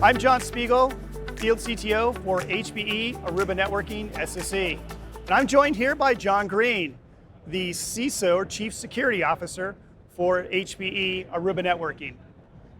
I'm John Spiegel, Field CTO for HPE Aruba Networking, SSE. And I'm joined here by Jon Green, the CISO, or Chief Security Officer for HPE Aruba Networking.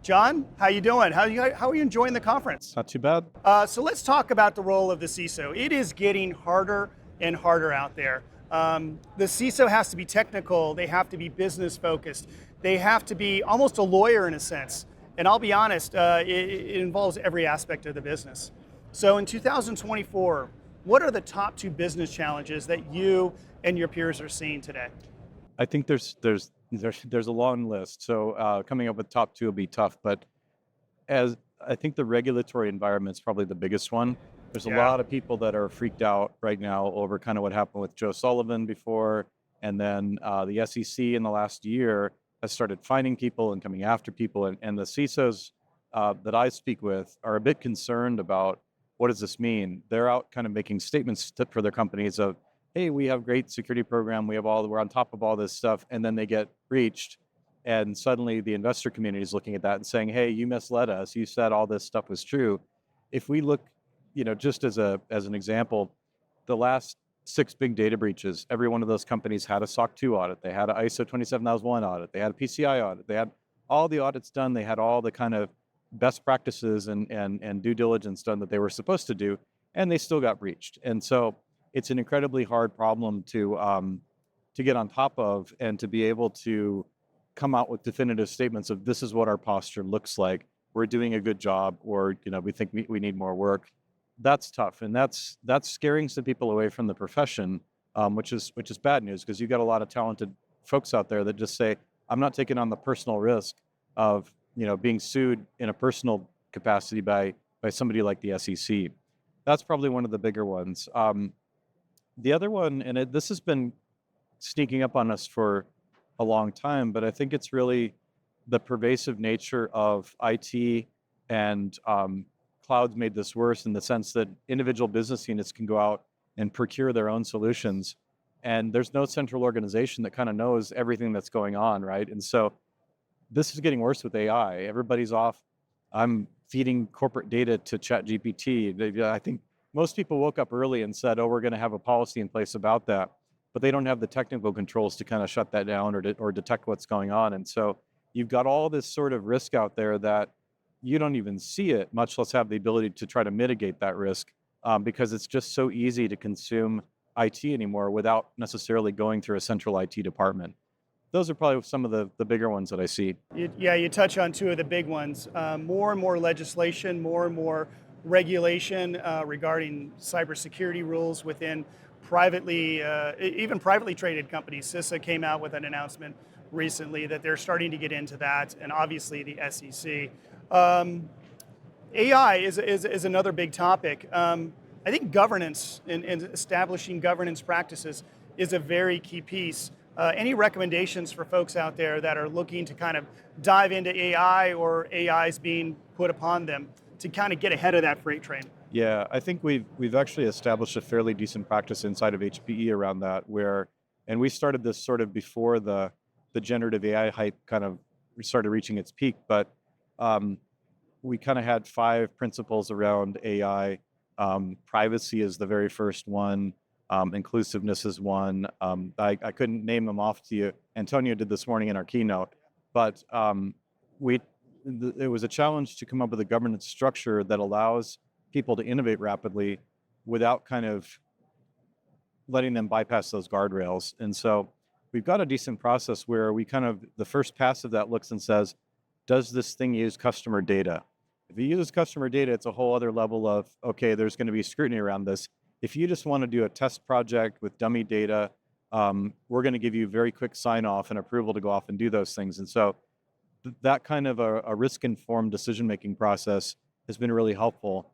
John, how you doing? How are you enjoying the conference? Not too bad. So let's talk about the role of the CISO. It is getting harder and harder out there. The CISO has to be technical, they have to be business focused, they have to be almost a lawyer in a sense. And I'll be honest, it involves every aspect of the business. So in 2024, what are the top two business challenges that you and your peers are seeing today? I think there's a long list. So coming up with top two will be tough, but as I think the regulatory environment is probably the biggest one. There's a lot of people that are freaked out right now over kind of what happened with Joe Sullivan before, and then the SEC in the last year has started finding people and coming after people, and the CISOs that I speak with are a bit concerned about what does this mean. They're out kind of making statements for their companies of, hey, we have great security program, we're on top of all this stuff, and then they get breached, and suddenly the investor community is looking at that and saying, hey, you misled us, you said all this stuff was true. If we look, just as an example, the last 6 big data breaches, every one of those companies had a SOC 2 audit, they had an ISO 27001 audit, they had a PCI audit, they had all the audits done, they had all the kind of best practices and due diligence done that they were supposed to do, and they still got breached. And so it's an incredibly hard problem to get on top of, and to be able to come out with definitive statements of this is what our posture looks like, we're doing a good job, or we think we need more work. That's tough, and that's scaring some people away from the profession, which is bad news, because you've got a lot of talented folks out there that just say, I'm not taking on the personal risk of being sued in a personal capacity by somebody like the SEC. That's probably one of the bigger ones. The other one, and this has been sneaking up on us for a long time, but I think it's really the pervasive nature of IT, and cloud's made this worse in the sense that individual business units can go out and procure their own solutions, and there's no central organization that kind of knows everything that's going on, right? And so this is getting worse with AI. Everybody's off. I'm feeding corporate data to ChatGPT. I think most people woke up early and said, oh, we're going to have a policy in place about that, but they don't have the technical controls to kind of shut that down or detect what's going on. And so you've got all this sort of risk out there that you don't even see it, much less have the ability to try to mitigate that risk, because it's just so easy to consume IT anymore without necessarily going through a central IT department. Those are probably some of the bigger ones that I see. You touch on two of the big ones. More and more legislation, more and more regulation regarding cybersecurity rules within even privately traded companies. CISO came out with an announcement recently that they're starting to get into that, and obviously the SEC. AI is another big topic. I think governance and establishing governance practices is a very key piece. Any recommendations for folks out there that are looking to kind of dive into AI, or AI's being put upon them, to kind of get ahead of that freight train? Yeah, I think we've actually established a fairly decent practice inside of HPE around that, and we started this sort of before the generative AI hype kind of started reaching its peak, but we kind of had 5 principles around AI. Privacy is the very first one. Inclusiveness is one. I couldn't name them off to you. Antonio did this morning in our keynote, but it was a challenge to come up with a governance structure that allows people to innovate rapidly without kind of letting them bypass those guardrails. And so we've got a decent process where the first pass of that looks and says, does this thing use customer data? If it uses customer data, it's a whole other level of, okay, there's going to be scrutiny around this. If you just want to do a test project with dummy data, we're going to give you very quick sign-off and approval to go off and do those things. And so that kind of a risk-informed decision-making process has been really helpful.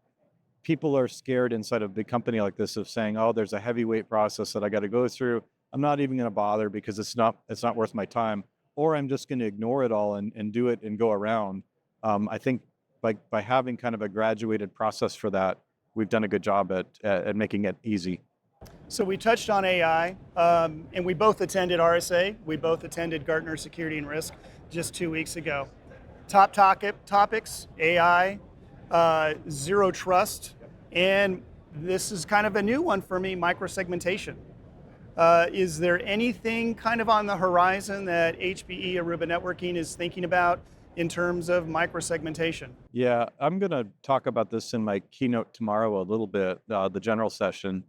People are scared inside of a big company like this of saying, oh, there's a heavyweight process that I got to go through. I'm not even going to bother because it's not worth my time, or I'm just going to ignore it all and do it and go around. I think by having kind of a graduated process for that, we've done a good job at making it easy. So we touched on AI, and we both attended RSA. We both attended Gartner Security and Risk just 2 weeks ago. Top topics, AI, zero trust, and this is kind of a new one for me, microsegmentation. Is there anything kind of on the horizon that HPE Aruba Networking is thinking about in terms of microsegmentation? Yeah, I'm going to talk about this in my keynote tomorrow a little bit, the general session,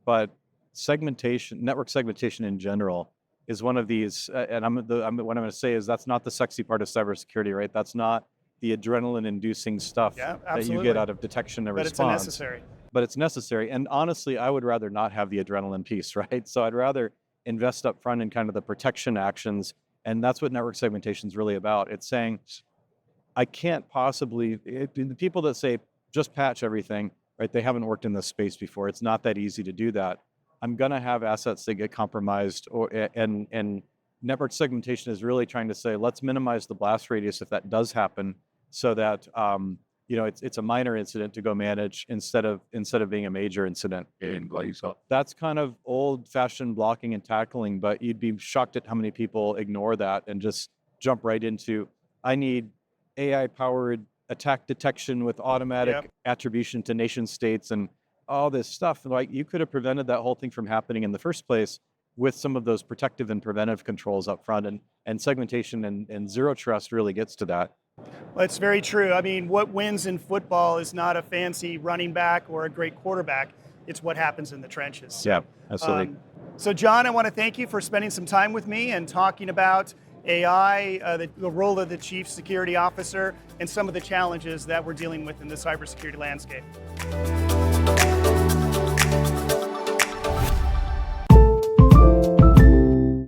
but segmentation, network segmentation in general, is one of these, and what I'm going to say is that's not the sexy part of cybersecurity, right? That's not the adrenaline-inducing stuff Yeah, that you absolutely. get out of detection and But it's response. necessary. But it's necessary. And honestly, I would rather not have the adrenaline piece, right? So I'd rather invest up front in kind of the protection actions. And that's what network segmentation is really about. It's saying, I can't possibly, the people that say just patch everything, right? They haven't worked in this space before. It's not that easy to do that. I'm gonna have assets that get compromised, and network segmentation is really trying to say, let's minimize the blast radius if that does happen, so that it's a minor incident to go manage instead of being a major incident. That's kind of old-fashioned blocking and tackling, but you'd be shocked at how many people ignore that and just jump right into, I need AI-powered attack detection with automatic Yep. attribution to nation states and all this stuff. Like, you could have prevented that whole thing from happening in the first place with some of those protective and preventive controls up front, and segmentation and zero trust really gets to that. Well, it's very true. I mean, what wins in football is not a fancy running back or a great quarterback. It's what happens in the trenches. Yeah, absolutely. So Jon, I want to thank you for spending some time with me and talking about AI, the role of the Chief Security Officer, and some of the challenges that we're dealing with in the cybersecurity landscape.